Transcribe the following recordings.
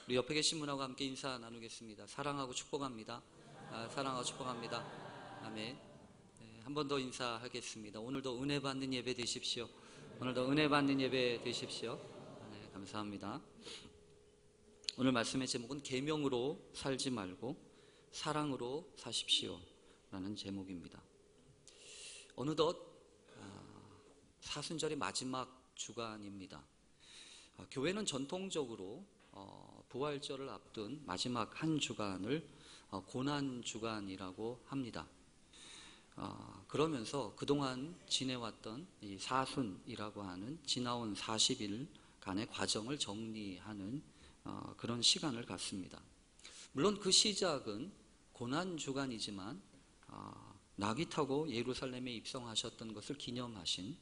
우리 옆에 계신 분하고 함께 인사 나누겠습니다. 사랑하고 축복합니다. 사랑하고 축복합니다. 아멘. 네, 한 번 더 인사하겠습니다. 오늘도 은혜 받는 예배 되십시오. 오늘도 은혜 받는 예배 되십시오. 네, 감사합니다. 오늘 말씀의 제목은 계명으로 살지 말고 사랑으로 사십시오 라는 제목입니다. 어느덧 사순절의 마지막 주간입니다. 교회는 전통적으로 부활절을 앞둔 마지막 한 주간을 고난주간이라고 합니다. 그러면서 그동안 지내왔던 이 사순이라고 하는 지나온 40일간의 과정을 정리하는 그런 시간을 갖습니다. 물론 그 시작은 고난주간이지만 나귀 타고 예루살렘에 입성하셨던 것을 기념하신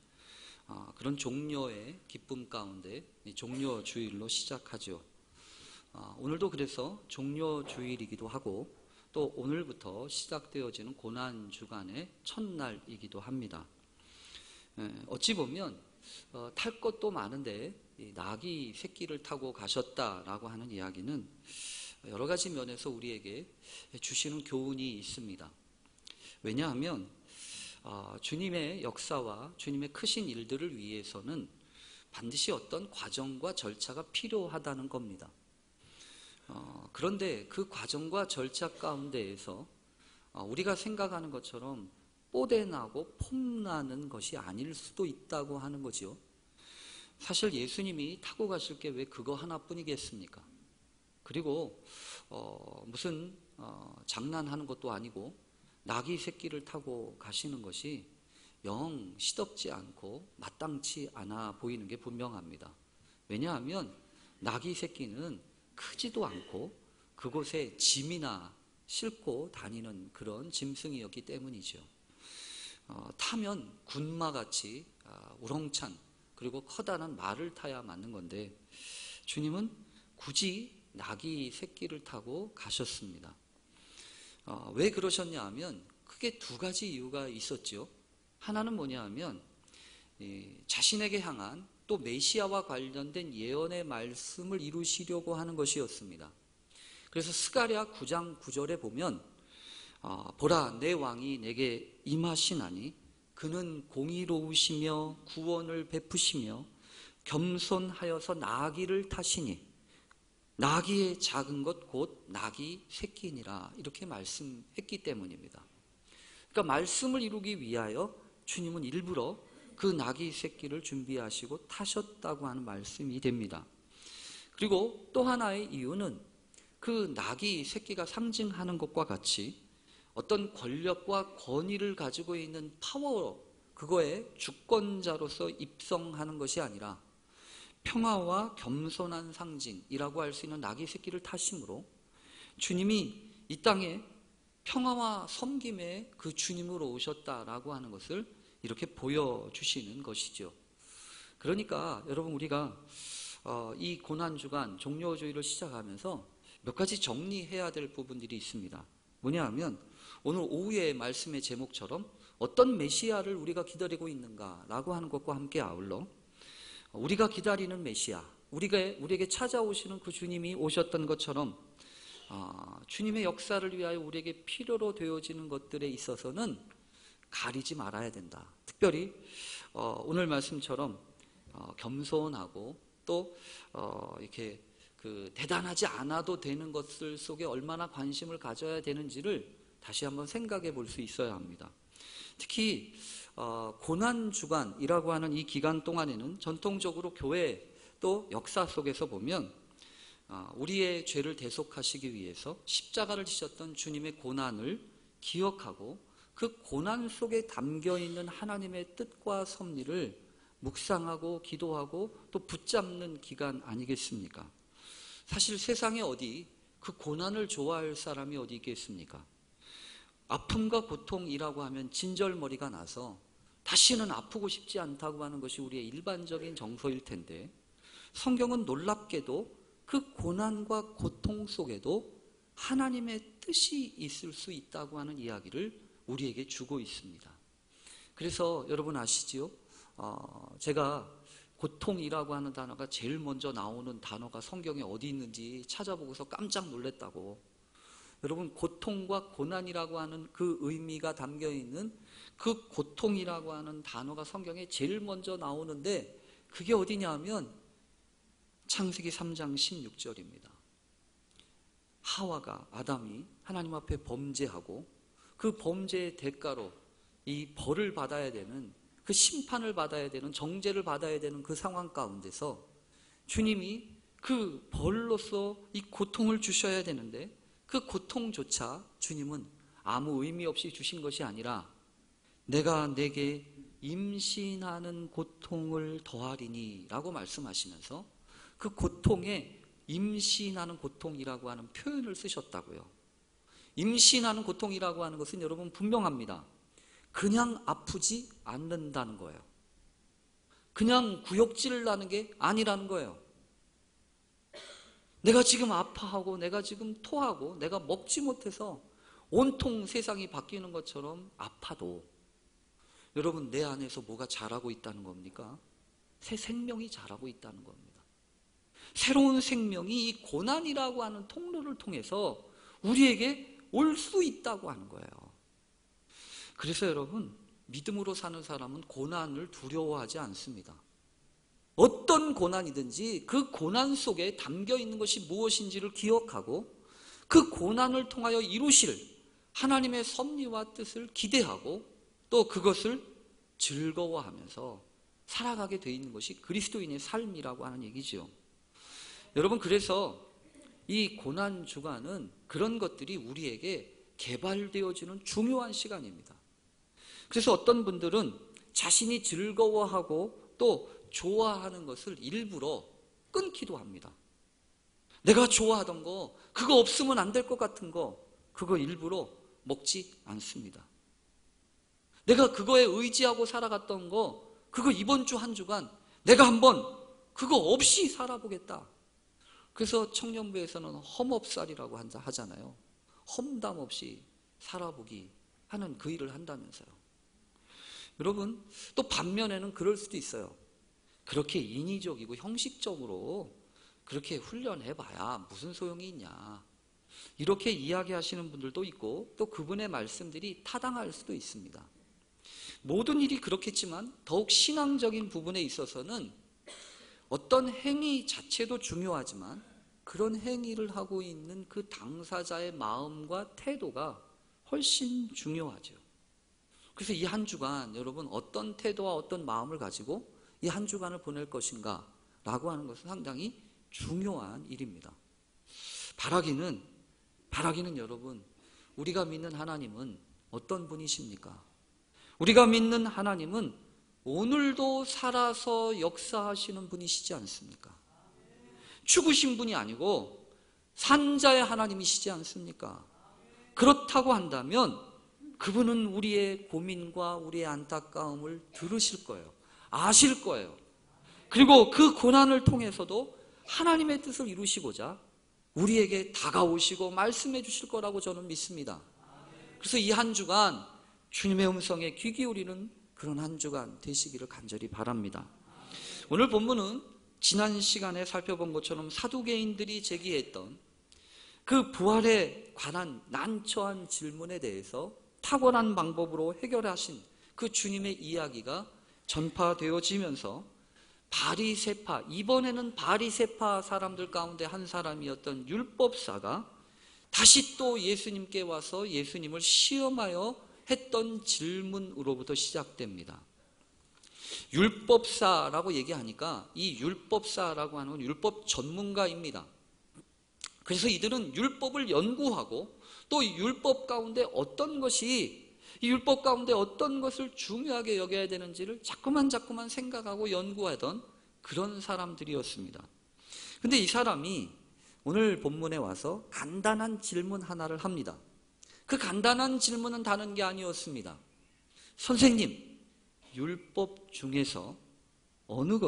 그런 종료의 기쁨 가운데 종료주일로 시작하죠. 오늘도 그래서 종료주일이기도 하고 또 오늘부터 시작되어지는 고난주간의 첫날이기도 합니다. 어찌 보면 탈 것도 많은데 나귀 새끼를 타고 가셨다라고 하는 이야기는 여러 가지 면에서 우리에게 주시는 교훈이 있습니다. 왜냐하면 주님의 역사와 주님의 크신 일들을 위해서는 반드시 어떤 과정과 절차가 필요하다는 겁니다. 그런데 그 과정과 절차 가운데에서 우리가 생각하는 것처럼 뽀대나고 폼나는 것이 아닐 수도 있다고 하는 거죠. 사실 예수님이 타고 가실 게 왜 그거 하나뿐이겠습니까? 그리고 무슨 장난하는 것도 아니고 나귀 새끼를 타고 가시는 것이 영 시덥지 않고 마땅치 않아 보이는 게 분명합니다. 왜냐하면 나귀 새끼는 크지도 않고 그곳에 짐이나 싣고 다니는 그런 짐승이었기 때문이죠. 타면 군마같이 우렁찬 그리고 커다란 말을 타야 맞는 건데 주님은 굳이 나귀 새끼를 타고 가셨습니다. 왜 그러셨냐 하면 크게 두 가지 이유가 있었죠. 하나는 뭐냐 하면 자신에게 향한 또 메시아와 관련된 예언의 말씀을 이루시려고 하는 것이었습니다. 그래서 스가랴 9장 9절에 보면 보라 내 왕이 내게 임하시나니 그는 공의로우시며 구원을 베푸시며 겸손하여서 나귀를 타시니 나귀의 작은 것 곧 나귀 새끼니라 이렇게 말씀했기 때문입니다. 그러니까 말씀을 이루기 위하여 주님은 일부러 그 나귀 새끼를 준비하시고 타셨다고 하는 말씀이 됩니다. 그리고 또 하나의 이유는 그 나귀 새끼가 상징하는 것과 같이 어떤 권력과 권위를 가지고 있는 파워, 그거의 주권자로서 입성하는 것이 아니라 평화와 겸손한 상징이라고 할 수 있는 나귀 새끼를 타심으로 주님이 이 땅에 평화와 섬김의 그 주님으로 오셨다라고 하는 것을 이렇게 보여주시는 것이죠. 그러니까 여러분 우리가 이 고난주간 종료주의를 시작하면서 몇 가지 정리해야 될 부분들이 있습니다. 뭐냐 하면 오늘 오후의 말씀의 제목처럼 어떤 메시아를 우리가 기다리고 있는가라고 하는 것과 함께 아울러 우리가 기다리는 메시아, 우리에게 찾아오시는 그 주님이 오셨던 것처럼 주님의 역사를 위하여 우리에게 필요로 되어지는 것들에 있어서는 가리지 말아야 된다. 특별히 오늘 말씀처럼 겸손하고 또 이렇게 대단하지 않아도 되는 것들 속에 얼마나 관심을 가져야 되는지를 다시 한번 생각해 볼 수 있어야 합니다. 특히 고난주간이라고 하는 이 기간 동안에는 전통적으로 교회 또 역사 속에서 보면 우리의 죄를 대속하시기 위해서 십자가를 지셨던 주님의 고난을 기억하고 그 고난 속에 담겨있는 하나님의 뜻과 섭리를 묵상하고 기도하고 또 붙잡는 기간 아니겠습니까? 사실 세상에 어디 그 고난을 좋아할 사람이 어디 있겠습니까? 아픔과 고통이라고 하면 진절머리가 나서 다시는 아프고 싶지 않다고 하는 것이 우리의 일반적인 정서일 텐데 성경은 놀랍게도 그 고난과 고통 속에도 하나님의 뜻이 있을 수 있다고 하는 이야기를 우리에게 주고 있습니다. 그래서 여러분 아시지요? 제가 고통이라고 하는 단어가 제일 먼저 나오는 단어가 성경에 어디 있는지 찾아보고서 깜짝 놀랐다고. 여러분, 고통과 고난이라고 하는 그 의미가 담겨 있는 그 고통이라고 하는 단어가 성경에 제일 먼저 나오는데 그게 어디냐면 창세기 3장 16절입니다. 하와가, 아담이 하나님 앞에 범죄하고 그 범죄의 대가로 이 벌을 받아야 되는, 그 심판을 받아야 되는, 정죄를 받아야 되는 그 상황 가운데서 주님이 그 벌로서 이 고통을 주셔야 되는데 그 고통조차 주님은 아무 의미 없이 주신 것이 아니라 내가 내게 임신하는 고통을 더하리니 라고 말씀하시면서 그 고통에 임신하는 고통이라고 하는 표현을 쓰셨다고요. 임신하는 고통이라고 하는 것은 여러분 분명합니다. 그냥 아프지 않는다는 거예요. 그냥 구역질 나는 게 아니라는 거예요. 내가 지금 아파하고 내가 지금 토하고 내가 먹지 못해서 온통 세상이 바뀌는 것처럼 아파도 여러분 내 안에서 뭐가 자라고 있다는 겁니까? 새 생명이 자라고 있다는 겁니다. 새로운 생명이 이 고난이라고 하는 통로를 통해서 우리에게 올 수 있다고 하는 거예요. 그래서 여러분, 믿음으로 사는 사람은 고난을 두려워하지 않습니다. 어떤 고난이든지 그 고난 속에 담겨 있는 것이 무엇인지를 기억하고 그 고난을 통하여 이루실 하나님의 섭리와 뜻을 기대하고 또 그것을 즐거워하면서 살아가게 돼 있는 것이 그리스도인의 삶이라고 하는 얘기죠. 여러분, 그래서 이 고난 주간은 그런 것들이 우리에게 개발되어지는 중요한 시간입니다. 그래서 어떤 분들은 자신이 즐거워하고 또 좋아하는 것을 일부러 끊기도 합니다. 내가 좋아하던 거, 그거 없으면 안 될 것 같은 거, 그거 일부러 먹지 않습니다. 내가 그거에 의지하고 살아갔던 거, 그거 이번 주 한 주간 내가 한번 그거 없이 살아보겠다. 그래서 청년부에서는 험업살이라고 하잖아요. 험담 없이 살아보기 하는 그 일을 한다면서요. 여러분, 또 반면에는 그럴 수도 있어요. 그렇게 인위적이고 형식적으로 그렇게 훈련해봐야 무슨 소용이 있냐, 이렇게 이야기하시는 분들도 있고 또 그분의 말씀들이 타당할 수도 있습니다. 모든 일이 그렇겠지만 더욱 신앙적인 부분에 있어서는 어떤 행위 자체도 중요하지만 그런 행위를 하고 있는 그 당사자의 마음과 태도가 훨씬 중요하죠. 그래서 이 한 주간 여러분 어떤 태도와 어떤 마음을 가지고 이 한 주간을 보낼 것인가 라고 하는 것은 상당히 중요한 일입니다. 바라기는 여러분, 우리가 믿는 하나님은 어떤 분이십니까? 우리가 믿는 하나님은 오늘도 살아서 역사하시는 분이시지 않습니까? 죽으신 분이 아니고 산자의 하나님이시지 않습니까? 그렇다고 한다면 그분은 우리의 고민과 우리의 안타까움을 들으실 거예요. 아실 거예요. 그리고 그 고난을 통해서도 하나님의 뜻을 이루시고자 우리에게 다가오시고 말씀해 주실 거라고 저는 믿습니다. 그래서 이 한 주간 주님의 음성에 귀 기울이는 그런 한 주간 되시기를 간절히 바랍니다. 오늘 본문은 지난 시간에 살펴본 것처럼 사두개인들이 제기했던 그 부활에 관한 난처한 질문에 대해서 탁월한 방법으로 해결하신 그 주님의 이야기가 전파되어지면서 바리새파, 이번에는 바리새파 사람들 가운데 한 사람이었던 율법사가 다시 또 예수님께 와서 예수님을 시험하여 했던 질문으로부터 시작됩니다. 율법사라고 얘기하니까 이 율법사라고 하는 건 율법 전문가입니다. 그래서 이들은 율법을 연구하고 또 율법 가운데 어떤 것이, 이 율법 가운데 어떤 것을 중요하게 여겨야 되는지를 자꾸만 생각하고 연구하던 그런 사람들이었습니다. 근데 이 사람이 오늘 본문에 와서 간단한 질문 하나를 합니다. 그 간단한 질문은 다른 게 아니었습니다. 선생님, 율법 중에서 어느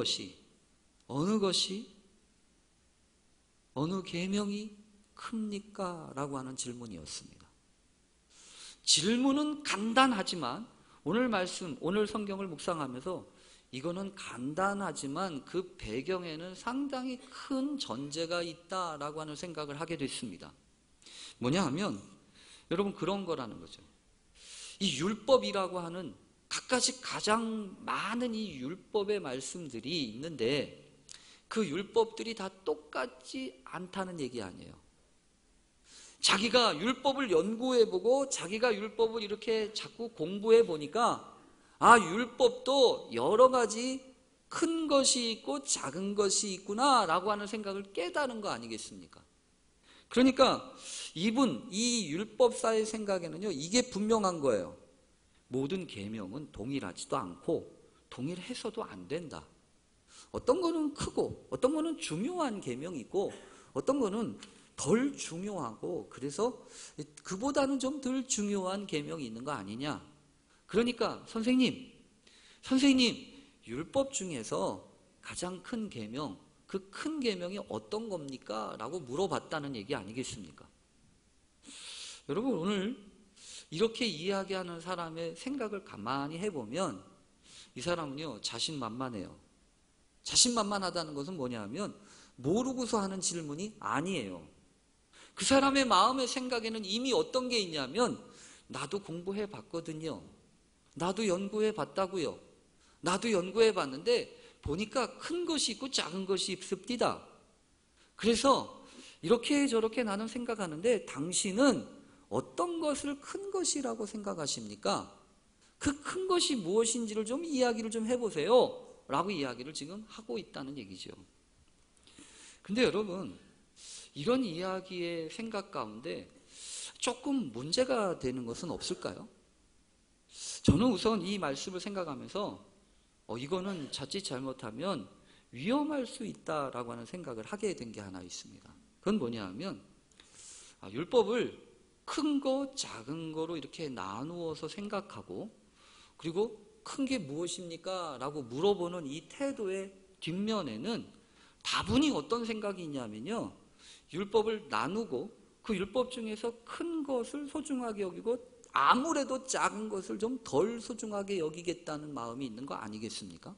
계명이 큽니까? 라고 하는 질문이었습니다. 질문은 간단하지만 오늘 말씀, 오늘 성경을 묵상하면서 이거는 간단하지만 그 배경에는 상당히 큰 전제가 있다라고 하는 생각을 하게 됐습니다. 뭐냐 하면 여러분 그런 거라는 거죠. 이 율법이라고 하는 갖가지 가장 많은 이 율법의 말씀들이 있는데 그 율법들이 다 똑같지 않다는 얘기 아니에요. 자기가 율법을 연구해보고 자기가 율법을 이렇게 자꾸 공부해보니까 율법도 여러 가지 큰 것이 있고 작은 것이 있구나 라고 하는 생각을 깨달은 거 아니겠습니까? 그러니까 이 율법사의 생각에는요, 이게 분명한 거예요. 모든 계명은 동일하지도 않고 동일해서도 안 된다. 어떤 거는 크고 어떤 거는 중요한 계명이 있고 어떤 거는 덜 중요하고 그래서 그보다는 좀 덜 중요한 계명이 있는 거 아니냐. 그러니까 선생님 율법 중에서 가장 큰 계명, 그 큰 계명이 어떤 겁니까? 라고 물어봤다는 얘기 아니겠습니까? 여러분 오늘 이렇게 이야기하는 사람의 생각을 가만히 해보면 이 사람은요 자신만만해요. 자신만만하다는 것은 뭐냐 하면 모르고서 하는 질문이 아니에요. 그 사람의 마음의 생각에는 이미 어떤 게 있냐면 나도 공부해 봤거든요. 나도 연구해 봤다고요. 나도 연구해 봤는데 보니까 큰 것이 있고 작은 것이 있습니다. 그래서 이렇게 저렇게 나는 생각하는데 당신은 어떤 것을 큰 것이라고 생각하십니까? 그 큰 것이 무엇인지를 좀 이야기를 좀 해보세요 라고 이야기를 지금 하고 있다는 얘기죠. 근데 여러분 이런 이야기의 생각 가운데 조금 문제가 되는 것은 없을까요? 저는 우선 이 말씀을 생각하면서 이거는 자칫 잘못하면 위험할 수 있다라고 하는 생각을 하게 된 게 하나 있습니다. 그건 뭐냐 하면 율법을 큰 거 작은 거로 이렇게 나누어서 생각하고 그리고 큰 게 무엇입니까? 라고 물어보는 이 태도의 뒷면에는 다분히 어떤 생각이 있냐면요, 율법을 나누고 그 율법 중에서 큰 것을 소중하게 여기고 아무래도 작은 것을 좀 덜 소중하게 여기겠다는 마음이 있는 거 아니겠습니까?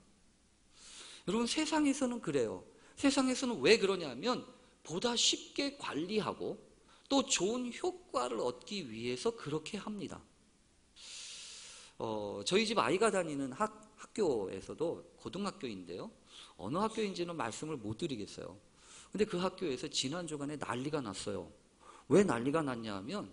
여러분 세상에서는 그래요. 세상에서는 왜 그러냐면 보다 쉽게 관리하고 또 좋은 효과를 얻기 위해서 그렇게 합니다. 저희 집 아이가 다니는 학교에서도 고등학교인데요. 어느 학교인지는 말씀을 못 드리겠어요. 근데 그 학교에서 지난 주간에 난리가 났어요. 왜 난리가 났냐 하면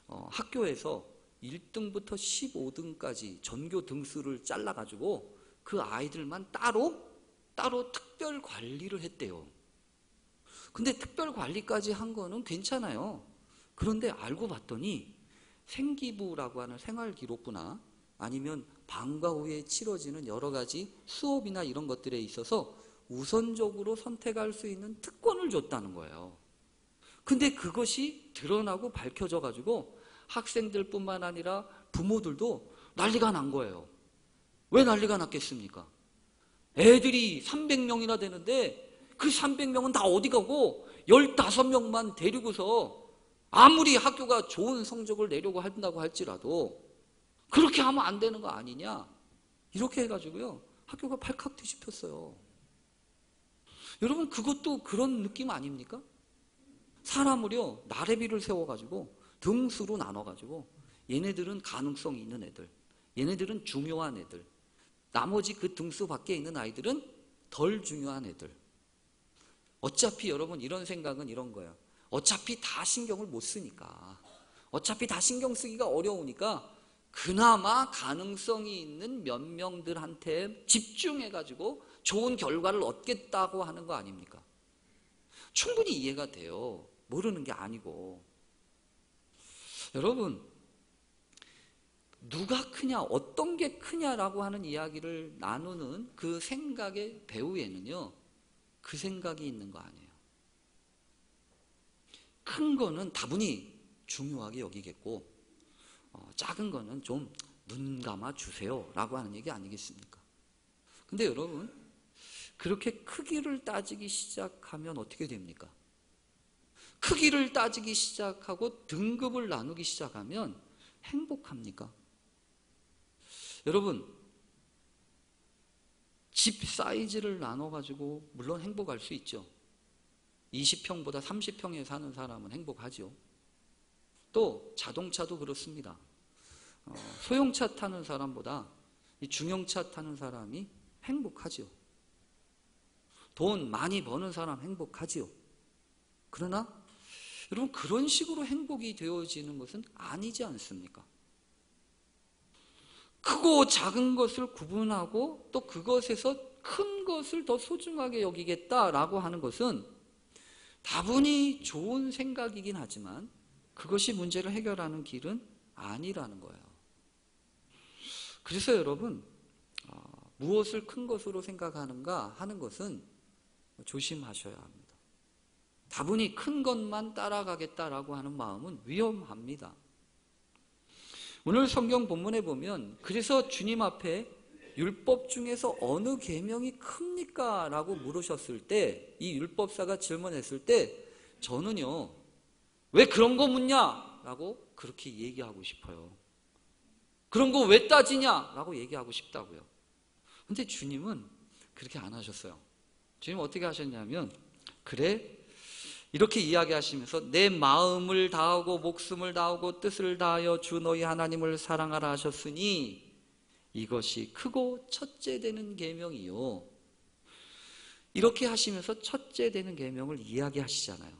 학교에서 1등부터 15등까지 전교 등수를 잘라가지고 그 아이들만 따로 특별 관리를 했대요. 근데 특별 관리까지 한 거는 괜찮아요. 그런데 알고 봤더니 생기부라고 하는 생활기록부나 아니면 방과 후에 치러지는 여러 가지 수업이나 이런 것들에 있어서 우선적으로 선택할 수 있는 특권을 줬다는 거예요. 근데 그것이 드러나고 밝혀져 가지고 학생들뿐만 아니라 부모들도 난리가 난 거예요. 왜 난리가 났겠습니까? 애들이 300명이나 되는데 그 300명은 다 어디 가고 15명만 데리고서 아무리 학교가 좋은 성적을 내려고 한다고 할지라도 그렇게 하면 안 되는 거 아니냐, 이렇게 해가지고요 학교가 발칵 뒤집혔어요. 여러분 그것도 그런 느낌 아닙니까? 사람을요 나래비를 세워가지고 등수로 나눠가지고 얘네들은 가능성이 있는 애들, 얘네들은 중요한 애들, 나머지 그 등수 밖에 있는 아이들은 덜 중요한 애들. 어차피 여러분 이런 생각은 이런 거예요. 어차피 다 신경을 못 쓰니까, 어차피 다 신경 쓰기가 어려우니까 그나마 가능성이 있는 몇 명들한테 집중해가지고 좋은 결과를 얻겠다고 하는 거 아닙니까? 충분히 이해가 돼요. 모르는 게 아니고. 여러분 누가 크냐, 어떤 게 크냐라고 하는 이야기를 나누는 그 생각의 배후에는요 그 생각이 있는 거 아니에요. 큰 거는 다분히 중요하게 여기겠고 작은 거는 좀 눈 감아 주세요 라고 하는 얘기 아니겠습니까? 근데 여러분 그렇게 크기를 따지기 시작하면 어떻게 됩니까? 크기를 따지기 시작하고 등급을 나누기 시작하면 행복합니까? 여러분 집 사이즈를 나눠가지고 물론 행복할 수 있죠. 20평보다 30평에 사는 사람은 행복하죠. 또 자동차도 그렇습니다. 소형차 타는 사람보다 이 중형차 타는 사람이 행복하죠. 돈 많이 버는 사람 행복하지요. 그러나 여러분, 그런 식으로 행복이 되어지는 것은 아니지 않습니까? 크고 작은 것을 구분하고 또 그것에서 큰 것을 더 소중하게 여기겠다라고 하는 것은 다분히 좋은 생각이긴 하지만 그것이 문제를 해결하는 길은 아니라는 거예요. 그래서 여러분, 무엇을 큰 것으로 생각하는가 하는 것은 조심하셔야 합니다. 다분히 큰 것만 따라가겠다라고 하는 마음은 위험합니다. 오늘 성경 본문에 보면 그래서 주님 앞에 율법 중에서 어느 계명이 큽니까? 라고 물으셨을 때 이 율법사가 질문했을 때 저는요, 왜 그런 거 묻냐? 라고 그렇게 얘기하고 싶어요. 그런 거 왜 따지냐? 라고 얘기하고 싶다고요. 근데 주님은 그렇게 안 하셨어요. 주님 어떻게 하셨냐면, 그래, 이렇게 이야기하시면서 내 마음을 다하고 목숨을 다하고 뜻을 다하여 주 너희 하나님을 사랑하라 하셨으니 이것이 크고 첫째 되는 계명이요. 이렇게 하시면서 첫째 되는 계명을 이야기하시잖아요.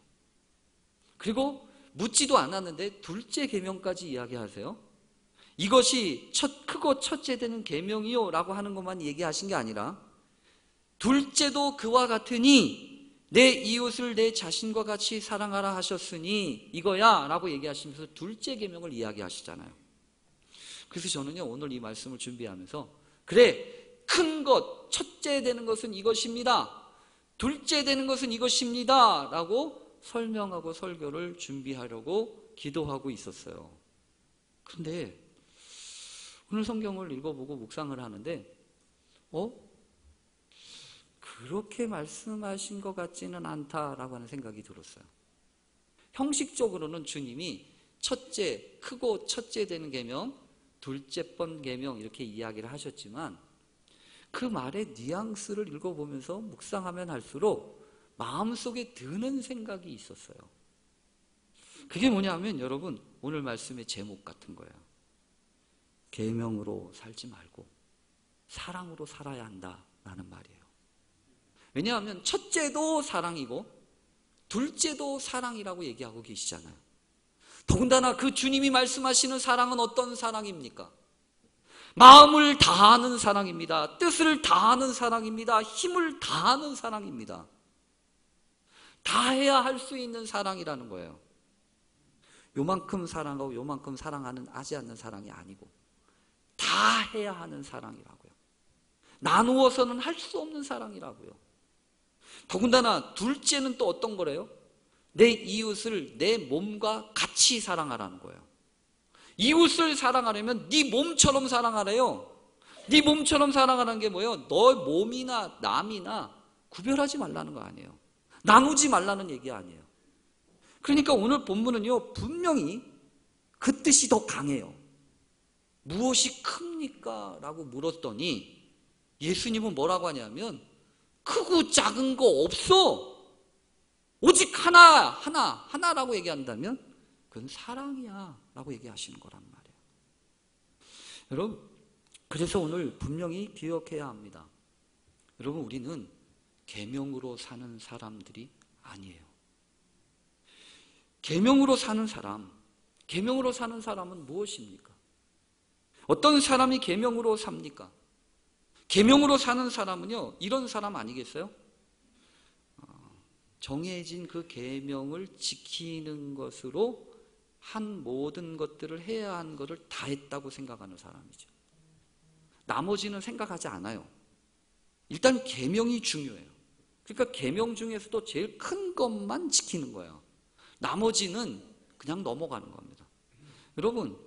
그리고 묻지도 않았는데 둘째 계명까지 이야기하세요. 이것이 크고 첫째 되는 계명이요 라고 하는 것만 얘기하신 게 아니라 둘째도 그와 같으니 내 이웃을 내 자신과 같이 사랑하라 하셨으니 이거야 라고 얘기하시면서 둘째 계명을 이야기하시잖아요. 그래서 저는요, 오늘 이 말씀을 준비하면서 그래, 큰 것, 첫째 되는 것은 이것입니다, 둘째 되는 것은 이것입니다 라고 설명하고 설교를 준비하려고 기도하고 있었어요. 그런데 오늘 성경을 읽어보고 묵상을 하는데 그렇게 말씀하신 것 같지는 않다라고 하는 생각이 들었어요. 형식적으로는 주님이 첫째, 크고 첫째 되는 계명, 둘째 번 계명 이렇게 이야기를 하셨지만 그 말의 뉘앙스를 읽어보면서 묵상하면 할수록 마음속에 드는 생각이 있었어요. 그게 뭐냐면 여러분, 오늘 말씀의 제목 같은 거예요. 계명으로 살지 말고 사랑으로 살아야 한다라는 말이에요. 왜냐하면 첫째도 사랑이고 둘째도 사랑이라고 얘기하고 계시잖아요. 더군다나 그 주님이 말씀하시는 사랑은 어떤 사랑입니까? 마음을 다하는 사랑입니다. 뜻을 다하는 사랑입니다. 힘을 다하는 사랑입니다. 다해야 할 수 있는 사랑이라는 거예요. 요만큼 사랑하고 요만큼 하지 않는 사랑이 아니고 다 해야 하는 사랑이라고요. 나누어서는 할 수 없는 사랑이라고요. 더군다나 둘째는 또 어떤 거래요? 내 이웃을 내 몸과 같이 사랑하라는 거예요. 이웃을 사랑하려면 네 몸처럼 사랑하래요. 네 몸처럼 사랑하라는 게 뭐예요? 너 몸이나 남이나 구별하지 말라는 거 아니에요. 나누지 말라는 얘기 아니에요. 그러니까 오늘 본문은요, 분명히 그 뜻이 더 강해요. 무엇이 큽니까? 라고 물었더니 예수님은 뭐라고 하냐면 크고 작은 거 없어. 오직 하나라고 얘기한다면 그건 사랑이야 라고 얘기하시는 거란 말이에요. 여러분, 그래서 오늘 분명히 기억해야 합니다. 여러분, 우리는 계명으로 사는 사람들이 아니에요. 계명으로 사는 사람은 무엇입니까? 어떤 사람이 계명으로 삽니까? 계명으로 사는 사람은요, 이런 사람 아니겠어요? 정해진 그 계명을 지키는 것으로 한 모든 것들을 해야 하는 것을 다 했다고 생각하는 사람이죠. 나머지는 생각하지 않아요. 일단 계명이 중요해요. 그러니까 계명 중에서도 제일 큰 것만 지키는 거예요. 나머지는 그냥 넘어가는 겁니다. 여러분,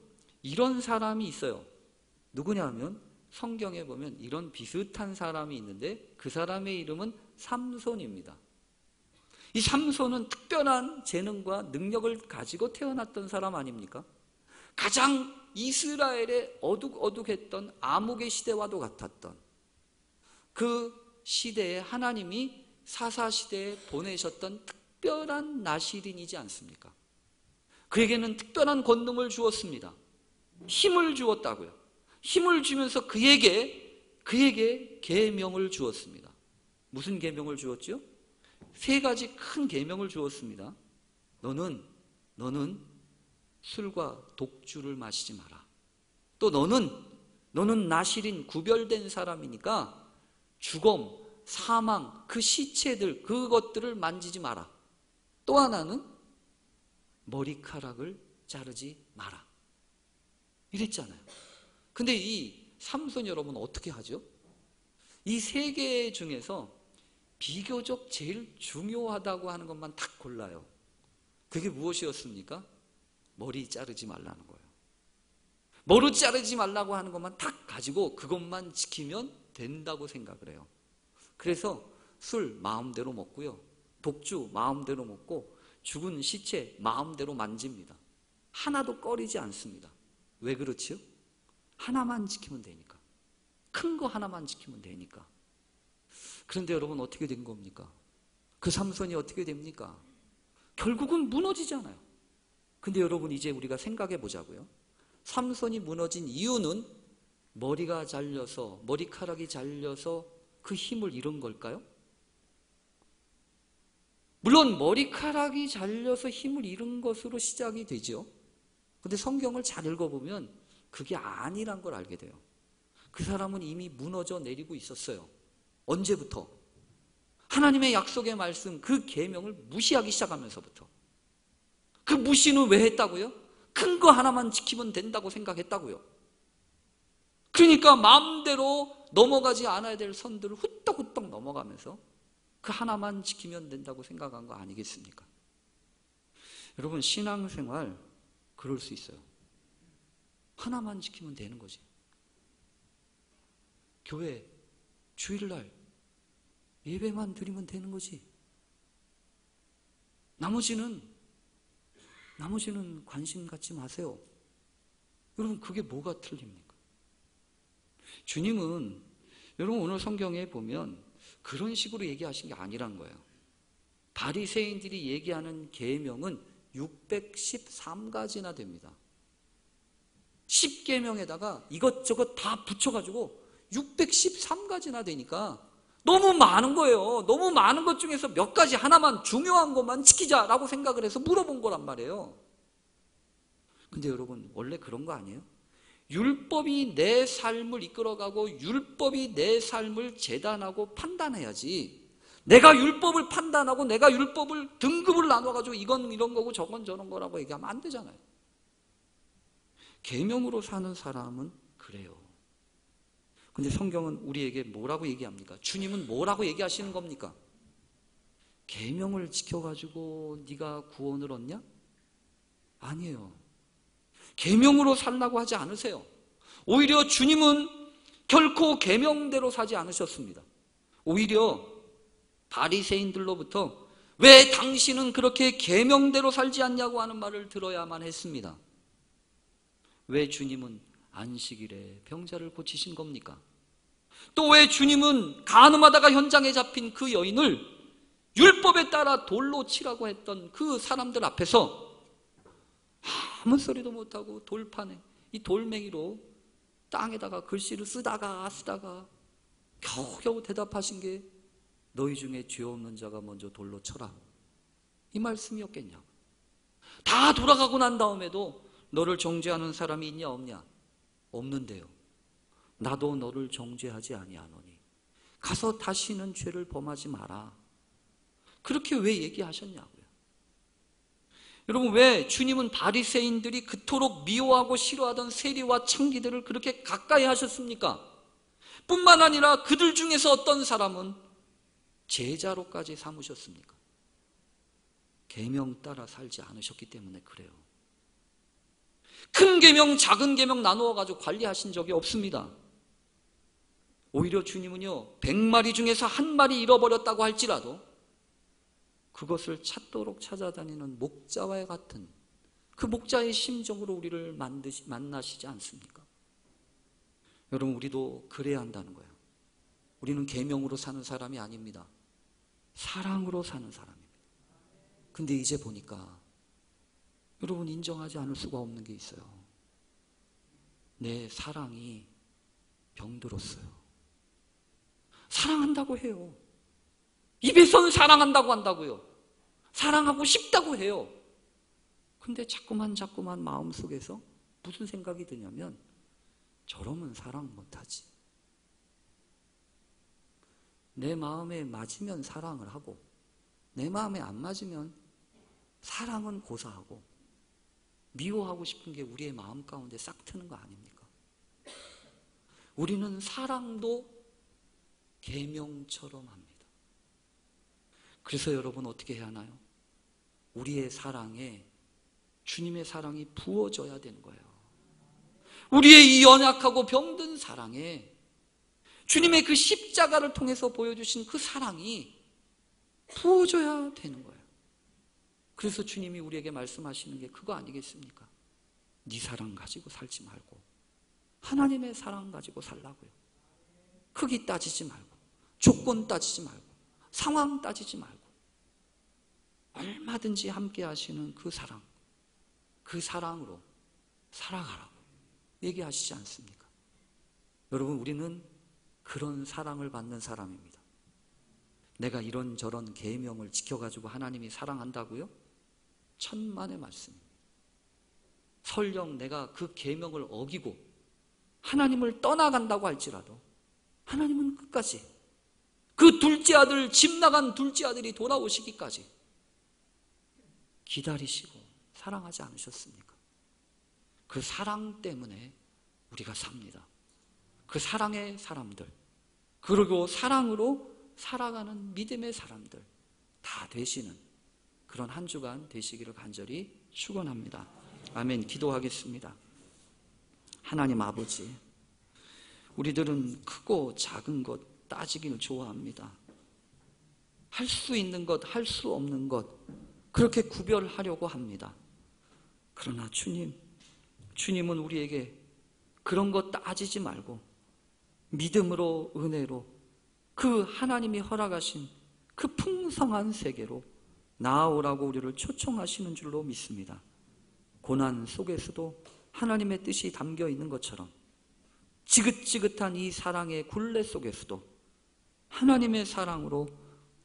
이런 사람이 있어요. 누구냐 하면 성경에 보면 이런 비슷한 사람이 있는데 그 사람의 이름은 삼손입니다. 이 삼손은 특별한 재능과 능력을 가지고 태어났던 사람 아닙니까? 가장 이스라엘의 어둑어둑했던 암흑의 시대와도 같았던, 그 시대에 하나님이 사사시대에 보내셨던 특별한 나실인이지 않습니까? 그에게는 특별한 권능을 주었습니다. 힘을 주었다고요. 힘을 주면서 그에게 계명을 주었습니다. 무슨 계명을 주었죠? 3가지 큰 계명을 주었습니다. 너는 술과 독주를 마시지 마라. 또 너는 나실인 구별된 사람이니까 죽음, 사망, 그 시체들, 그것들을 만지지 마라. 또 하나는 머리카락을 자르지 마라. 이랬잖아요. 근데 이 삼손 여러분 어떻게 하죠? 이 3개 중에서 비교적 제일 중요하다고 하는 것만 딱 골라요. 그게 무엇이었습니까? 머리 자르지 말라는 거예요. 머리 자르지 말라고 하는 것만 딱 가지고 그것만 지키면 된다고 생각을 해요. 그래서 술 마음대로 먹고요. 독주 마음대로 먹고 죽은 시체 마음대로 만집니다. 하나도 꺼리지 않습니다. 왜 그렇지요? 하나만 지키면 되니까. 큰 거 하나만 지키면 되니까. 그런데 여러분 어떻게 된 겁니까? 그 삼손이 어떻게 됩니까? 결국은 무너지잖아요. 근데 여러분 이제 우리가 생각해 보자고요. 삼손이 무너진 이유는 머리카락이 잘려서 그 힘을 잃은 걸까요? 물론 머리카락이 잘려서 힘을 잃은 것으로 시작이 되죠. 근데 성경을 잘 읽어보면 그게 아니란 걸 알게 돼요. 그 사람은 이미 무너져 내리고 있었어요. 언제부터? 하나님의 약속의 말씀, 그 계명을 무시하기 시작하면서부터. 그 무시는 왜 했다고요? 큰 거 하나만 지키면 된다고 생각했다고요. 그러니까 마음대로 넘어가지 않아야 될 선들을 후떡후떡 넘어가면서 그 하나만 지키면 된다고 생각한 거 아니겠습니까? 여러분 신앙생활 그럴 수 있어요. 하나만 지키면 되는 거지. 교회 주일날 예배만 드리면 되는 거지. 나머지는 관심 갖지 마세요. 여러분 그게 뭐가 틀립니까? 주님은 여러분 오늘 성경에 보면 그런 식으로 얘기하신 게 아니란 거예요. 바리새인들이 얘기하는 계명은 613가지나 됩니다. 10계명에다가 이것저것 다 붙여가지고 613가지나 되니까 너무 많은 거예요. 너무 많은 것 중에서 몇 가지 하나만 중요한 것만 지키자라고 생각을 해서 물어본 거란 말이에요. 근데 여러분 원래 그런 거 아니에요? 율법이 내 삶을 이끌어가고 율법이 내 삶을 재단하고 판단해야지. 내가 율법을 판단하고 내가 율법을 등급을 나눠가지고 이건 이런 거고 저건 저런 거라고 얘기하면 안 되잖아요. 계명으로 사는 사람은 그래요. 근데 성경은 우리에게 뭐라고 얘기합니까? 주님은 뭐라고 얘기하시는 겁니까? 계명을 지켜가지고 네가 구원을 얻냐? 아니에요. 계명으로 살라고 하지 않으세요. 오히려 주님은 결코 계명대로 사지 않으셨습니다. 오히려 바리새인들로부터 왜 당신은 그렇게 계명대로 살지 않냐고 하는 말을 들어야만 했습니다. 왜 주님은 안식일에 병자를 고치신 겁니까? 또 왜 주님은 간음하다가 현장에 잡힌 그 여인을 율법에 따라 돌로 치라고 했던 그 사람들 앞에서 아무 소리도 못하고 돌판에 이 돌멩이로 땅에다가 글씨를 쓰다가 겨우겨우 대답하신 게 너희 중에 죄 없는 자가 먼저 돌로 쳐라, 이 말씀이었겠냐고. 다 돌아가고 난 다음에도 너를 정죄하는 사람이 있냐 없냐? 없는데요. 나도 너를 정죄하지 아니하노니 가서 다시는 죄를 범하지 마라. 그렇게 왜 얘기하셨냐고요. 여러분 왜 주님은 바리새인들이 그토록 미워하고 싫어하던 세리와 창기들을 그렇게 가까이 하셨습니까? 뿐만 아니라 그들 중에서 어떤 사람은 제자로까지 삼으셨습니까? 계명 따라 살지 않으셨기 때문에 그래요. 큰 계명 작은 계명 나누어 가지고 관리하신 적이 없습니다. 오히려 주님은요 100마리 중에서 한 마리 잃어버렸다고 할지라도 그것을 찾도록 찾아다니는 목자와 같은 그 목자의 심정으로 우리를 만나시지 않습니까? 여러분 우리도 그래야 한다는 거예요. 우리는 계명으로 사는 사람이 아닙니다. 사랑으로 사는 사람입니다. 근데 이제 보니까 여러분 인정하지 않을 수가 없는 게 있어요. 내 사랑이 병들었어요. 사랑한다고 해요. 입에서는 사랑한다고 한다고요. 사랑하고 싶다고 해요. 근데 자꾸만 마음속에서 무슨 생각이 드냐면 저러면 사랑 못하지. 내 마음에 맞으면 사랑을 하고 내 마음에 안 맞으면 사랑은 고사하고 미워하고 싶은 게 우리의 마음 가운데 싹 트는 거 아닙니까? 우리는 사랑도 계명처럼 합니다. 그래서 여러분 어떻게 해야 하나요? 우리의 사랑에 주님의 사랑이 부어져야 되는 거예요. 우리의 이 연약하고 병든 사랑에 주님의 그 십자가를 통해서 보여주신 그 사랑이 부어져야 되는 거예요. 그래서 주님이 우리에게 말씀하시는 게 그거 아니겠습니까? 네 사랑 가지고 살지 말고 하나님의 사랑 가지고 살라고요. 크기 따지지 말고 조건 따지지 말고 상황 따지지 말고 얼마든지 함께 하시는 그 사랑, 그 사랑으로 살아가라고 얘기하시지 않습니까? 여러분, 우리는 그런 사랑을 받는 사람입니다. 내가 이런저런 계명을 지켜가지고 하나님이 사랑한다고요? 천만의 말씀입니다. 설령 내가 그 계명을 어기고 하나님을 떠나간다고 할지라도 하나님은 끝까지 그 둘째 아들, 집 나간 둘째 아들이 돌아오시기까지 기다리시고 사랑하지 않으셨습니까? 그 사랑 때문에 우리가 삽니다. 그 사랑의 사람들, 그리고 사랑으로 살아가는 믿음의 사람들 다 되시는 그런 한 주간 되시기를 간절히 축원합니다. 아멘. 기도하겠습니다. 하나님 아버지, 우리들은 크고 작은 것 따지기를 좋아합니다. 할 수 있는 것, 할 수 없는 것 그렇게 구별하려고 합니다. 그러나 주님은 우리에게 그런 것 따지지 말고 믿음으로, 은혜로 그 하나님이 허락하신 그 풍성한 세계로 나아오라고 우리를 초청하시는 줄로 믿습니다. 고난 속에서도 하나님의 뜻이 담겨 있는 것처럼 지긋지긋한 이 사랑의 굴레 속에서도 하나님의 사랑으로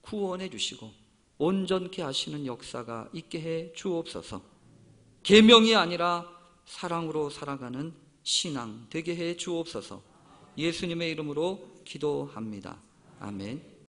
구원해 주시고 온전케 하시는 역사가 있게 해 주옵소서. 계명이 아니라 사랑으로 살아가는 신앙 되게 해 주옵소서. 예수님의 이름으로 기도합니다. 아멘.